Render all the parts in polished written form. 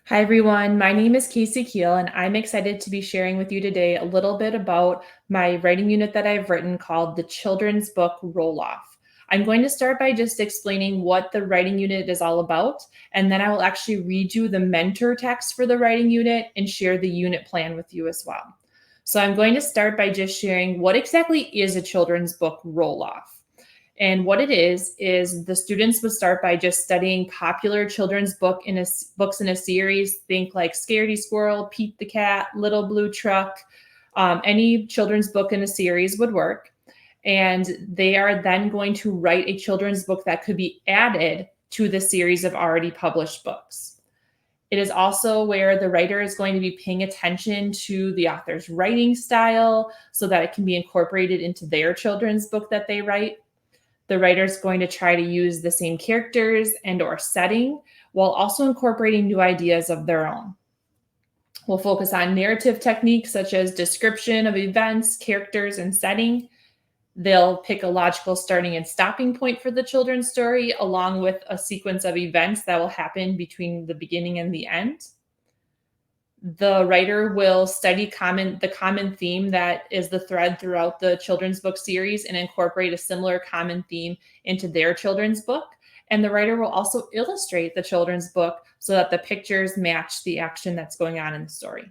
Hi, everyone. My name is Casey Keel, and I'm excited to be sharing with you today a little bit about my writing unit that I've written called the Children's Book Roll Off. I'm going to start by just explaining what the writing unit is all about, and then I will actually read you the mentor text for the writing unit and share the unit plan with you as well. So, I'm going to start by just sharing what exactly is a children's book roll off. And what it is the students would start by just studying popular children's books in a series. Think like Scaredy Squirrel, Pete the Cat, Little Blue Truck. Any children's book in a series would work. And they are then going to write a children's book that could be added to the series of already published books. It is also where the writer is going to be paying attention to the author's writing style so that it can be incorporated into their children's book that they write. The writer's going to try to use the same characters and or setting while also incorporating new ideas of their own. We'll focus on narrative techniques such as description of events, characters, and setting. They'll pick a logical starting and stopping point for the children's story, along with a sequence of events that will happen between the beginning and the end. The writer will study the common theme that is the thread throughout the children's book series and incorporate a similar common theme into their children's book. And the writer will also illustrate the children's book so that the pictures match the action that's going on in the story.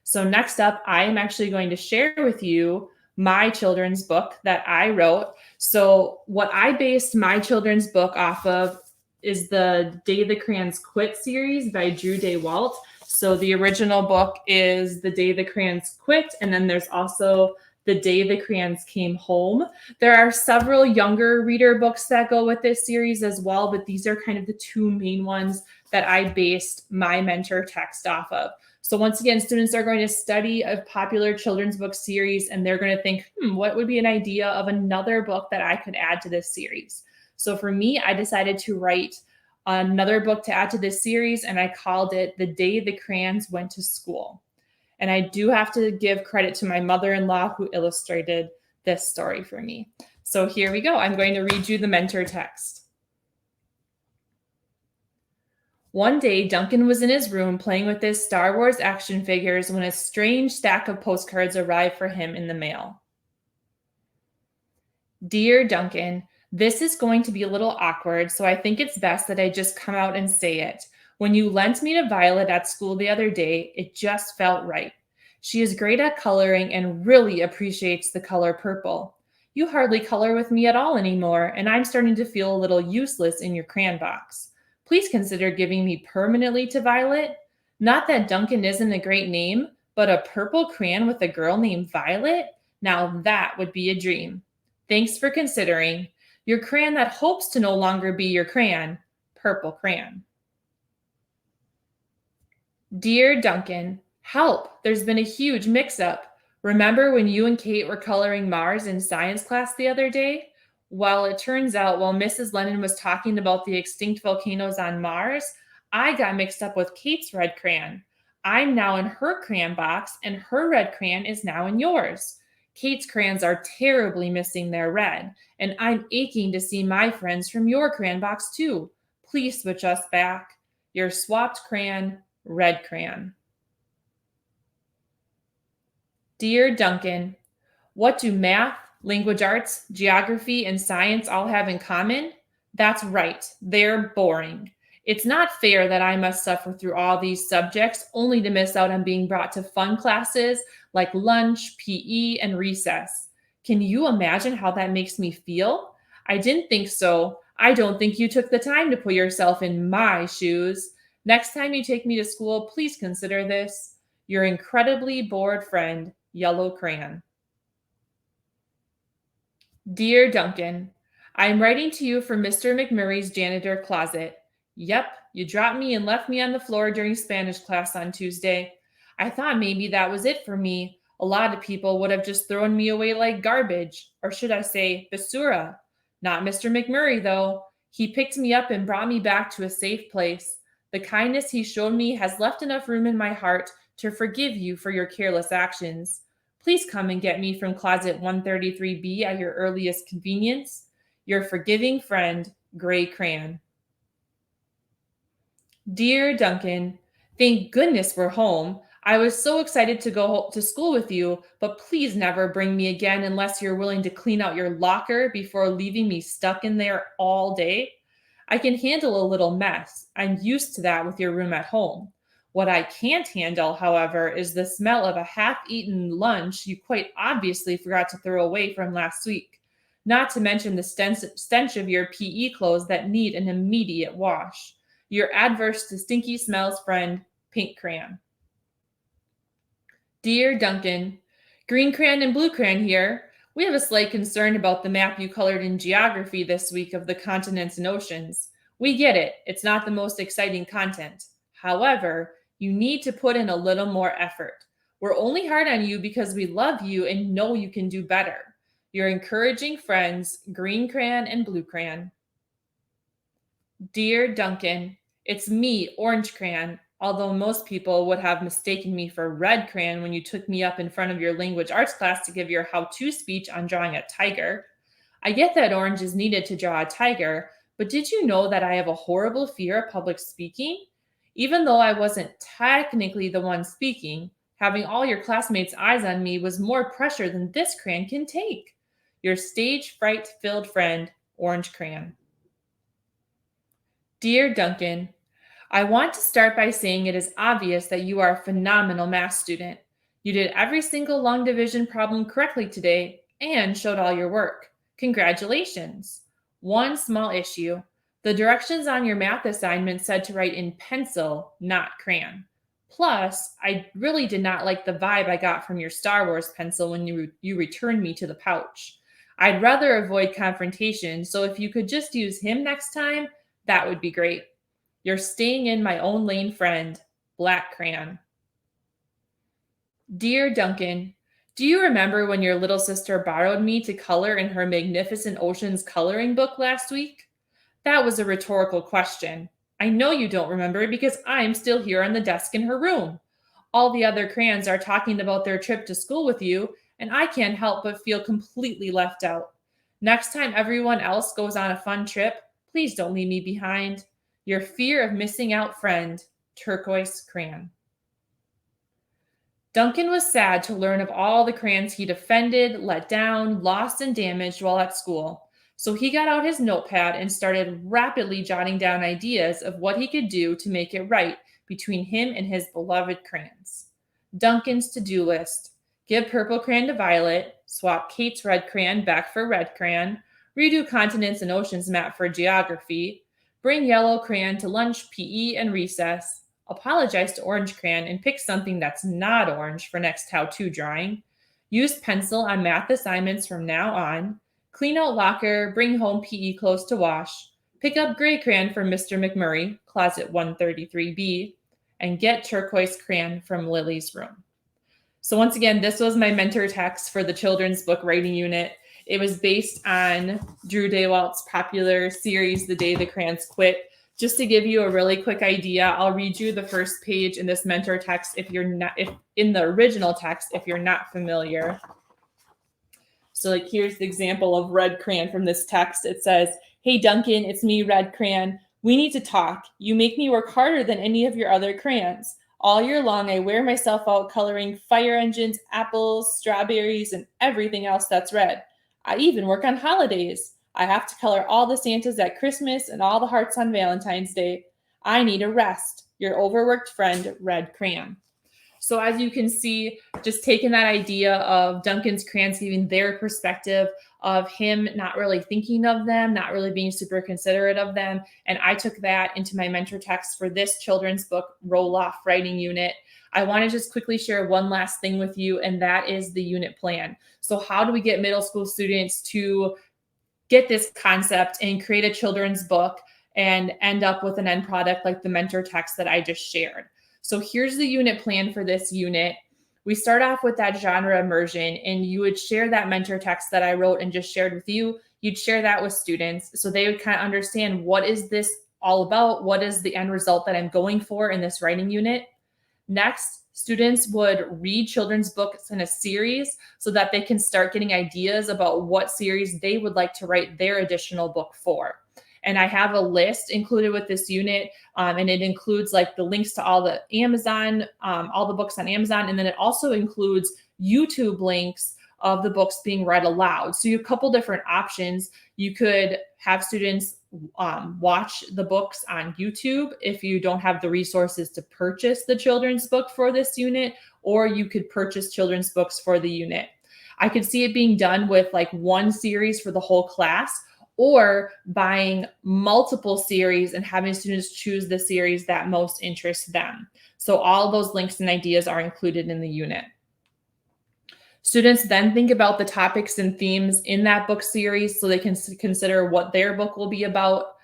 So next up, I am actually going to share with you my children's book that I wrote. So what I based my children's book off of is the Day the Crayons Quit series by Drew DeWalt. So the original book is The Day the Crayons Quit, and then there's also The Day the Crayons Came Home. There are several younger reader books that go with this series as well, but these are kind of the two main ones that I based my mentor text off of. So once again, students are going to study a popular children's book series, and they're going to think, what would be an idea of another book that I could add to this series? So for me, I decided to write another book to add to this series, and I called it The Day the Crayons Went to School. And I do have to give credit to my mother-in-law who illustrated this story for me. So here we go. I'm going to read you the mentor text. One day, Duncan was in his room playing with his Star Wars action figures when a strange stack of postcards arrived for him in the mail. Dear Duncan, this is going to be a little awkward, so I think it's best that I just come out and say it. When you lent me to Violet at school the other day, it just felt right. She is great at coloring and really appreciates the color purple. You hardly color with me at all anymore, and I'm starting to feel a little useless in your crayon box. Please consider giving me permanently to Violet. Not that Duncan isn't a great name, but a purple crayon with a girl named Violet? Now that would be a dream. Thanks for considering. Your crayon that hopes to no longer be your crayon, Purple Crayon. Dear Duncan, help! There's been a huge mix-up. Remember when you and Kate were coloring Mars in science class the other day? Well, it turns out while Mrs. Lennon was talking about the extinct volcanoes on Mars, I got mixed up with Kate's red crayon. I'm now in her crayon box, and her red crayon is now in yours. Kate's crayons are terribly missing their red, and I'm aching to see my friends from your crayon box too. Please switch us back. Your swapped crayon, red crayon. Dear Duncan, what do math, language arts, geography, and science all have in common? That's right, they're boring. It's not fair that I must suffer through all these subjects only to miss out on being brought to fun classes like lunch, PE, and recess. Can you imagine how that makes me feel? I didn't think so. I don't think you took the time to put yourself in my shoes. Next time you take me to school, please consider this. Your incredibly bored friend, Yellow Crayon. Dear Duncan, I'm writing to you from Mr. McMurray's janitor closet. Yep, you dropped me and left me on the floor during Spanish class on Tuesday. I thought maybe that was it for me. A lot of people would have just thrown me away like garbage, or should I say, basura. Not Mr. McMurray, though. He picked me up and brought me back to a safe place. The kindness he showed me has left enough room in my heart to forgive you for your careless actions. Please come and get me from closet 133B at your earliest convenience. Your forgiving friend, Gray Crayon. Dear Duncan, Thank goodness we're home. I was so excited to to school with you, but please never bring me again unless you're willing to clean out your locker before leaving me stuck in there all day. I can handle a little mess. I'm used to that with your room at home. What I can't handle, however, is the smell of a half eaten lunch you quite obviously forgot to throw away from last week. Not to mention the stench of your PE clothes that need an immediate wash. Your adverse to stinky smells friend, Pink Crayon. Dear Duncan, Green Crayon and Blue Crayon here. We have a slight concern about the map you colored in geography this week of the continents and oceans. We get it, it's not the most exciting content. However, you need to put in a little more effort. We're only hard on you because we love you and know you can do better. Your encouraging friends, Green Crayon and Blue Crayon. Dear Duncan, it's me, Orange Crayon, although most people would have mistaken me for Red Crayon when you took me up in front of your language arts class to give your how-to speech on drawing a tiger. I get that orange is needed to draw a tiger, but did you know that I have a horrible fear of public speaking? Even though I wasn't technically the one speaking, having all your classmates' eyes on me was more pressure than this crayon can take. Your stage fright-filled friend, Orange Crayon. Dear Duncan, I want to start by saying it is obvious that you are a phenomenal math student. You did every single long division problem correctly today and showed all your work. Congratulations. One small issue. The directions on your math assignment said to write in pencil, not crayon. Plus, I really did not like the vibe I got from your Star Wars pencil when you returned me to the pouch. I'd rather avoid confrontation, so if you could just use him next time, that would be great. You're staying in my own lane, friend, Black Crayon. Dear Duncan, do you remember when your little sister borrowed me to color in her Magnificent Oceans coloring book last week? That was a rhetorical question. I know you don't remember because I'm still here on the desk in her room. All the other crayons are talking about their trip to school with you, and I can't help but feel completely left out. Next time everyone else goes on a fun trip, please don't leave me behind. Your fear of missing out friend, Turquoise Crayon. Duncan was sad to learn of all the crayons he'd offended, let down, lost, and damaged while at school. So he got out his notepad and started rapidly jotting down ideas of what he could do to make it right between him and his beloved crayons. Duncan's to-do list. Give purple crayon to Violet, swap Kate's red crayon back for red crayon, redo continents and oceans map for geography, bring yellow crayon to lunch, PE, and recess, apologize to orange crayon and pick something that's not orange for next how-to drawing, use pencil on math assignments from now on, clean out locker, bring home PE clothes to wash, pick up gray crayon from Mr. McMurray, closet 133B, and get turquoise crayon from Lily's room. So once again, this was my mentor text for the children's book writing unit. It was based on Drew Daywalt's popular series, The Day the Crayons Quit. Just to give you a really quick idea, I'll read you the first page in this mentor text if in the original text, if you're not familiar. So like here's the example of red crayon from this text. It says, "Hey Duncan, it's me, Red Crayon. We need to talk. You make me work harder than any of your other crayons. All year long, I wear myself out coloring fire engines, apples, strawberries, and everything else that's red. I even work on holidays. I have to color all the Santas at Christmas and all the hearts on Valentine's Day. I need a rest. Your overworked friend, Red Crayon." So as you can see, just taking that idea of Duncan's crayons, giving their perspective of him not really thinking of them, not really being super considerate of them. And I took that into my mentor text for this children's book roll-off writing unit. I want to just quickly share one last thing with you, and that is the unit plan. So how do we get middle school students to get this concept and create a children's book and end up with an end product like the mentor text that I just shared? So here's the unit plan for this unit. We start off with that genre immersion, and you would share that mentor text that I wrote and just shared with you. You'd share that with students so they would kind of understand, what is this all about? What is the end result that I'm going for in this writing unit? Next, students would read children's books in a series so that they can start getting ideas about what series they would like to write their additional book for. And I have a list included with this unit, and it includes like the links to all the Amazon, all the books on Amazon, and then it also includes YouTube links of the books being read aloud. So you have a couple different options. You could have students watch the books on YouTube if you don't have the resources to purchase the children's book for this unit, or you could purchase children's books for the unit. I could see it being done with like one series for the whole class, or buying multiple series and having students choose the series that most interests them. So all those links and ideas are included in the unit. Students then think about the topics and themes in that book series so they can consider what their book will be about.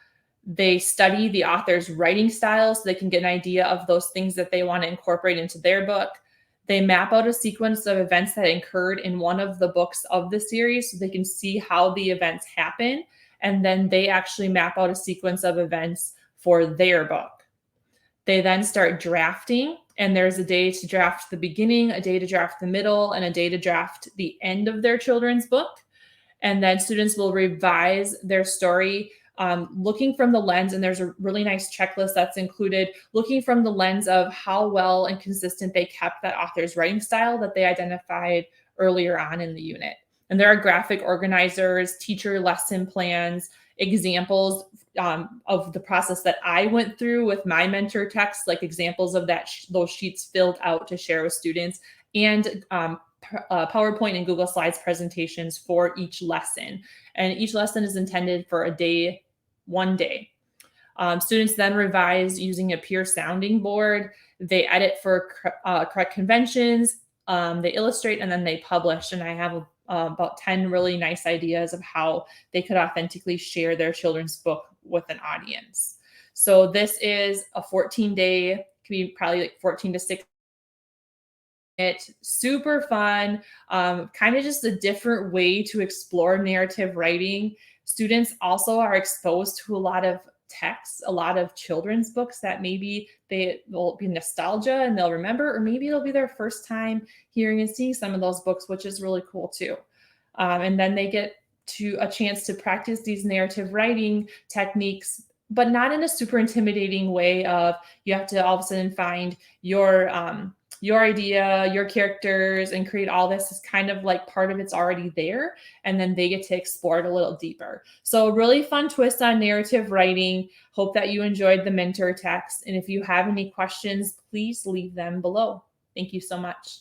They study the author's writing style so they can get an idea of those things that they want to incorporate into their book. They map out a sequence of events that occurred in one of the books of the series so they can see how the events happen. And then they actually map out a sequence of events for their book. They then start drafting, and there's a day to draft the beginning, a day to draft the middle, and a day to draft the end of their children's book. And then students will revise their story, looking from the lens, and there's a really nice checklist that's included, looking from the lens of how well and consistent they kept that author's writing style that they identified earlier on in the unit. And there are graphic organizers, teacher lesson plans, examples of the process that I went through with my mentor text, like examples of that those sheets filled out to share with students, and PowerPoint and Google Slides presentations for each lesson. And each lesson is intended for a day, one day. Students then revise using a peer sounding board. They edit for correct conventions. They illustrate, and then they publish. And I have about 10 really nice ideas of how they could authentically share their children's book with an audience. So this is a 14-day, could be probably like 14 to 16. It's super fun, kind of just a different way to explore narrative writing. Students also are exposed to a lot of texts, a lot of children's books that maybe they will be nostalgia and they'll remember, or maybe it'll be their first time hearing and seeing some of those books, which is really cool too. And then they get to a chance to practice these narrative writing techniques, but not in a super intimidating way of you have to all of a sudden find your idea, your characters, and create all this. Is kind of like part of it's already there, and then they get to explore it a little deeper. So a really fun twist on narrative writing. Hope that you enjoyed the mentor text. And if you have any questions, please leave them below. Thank you so much.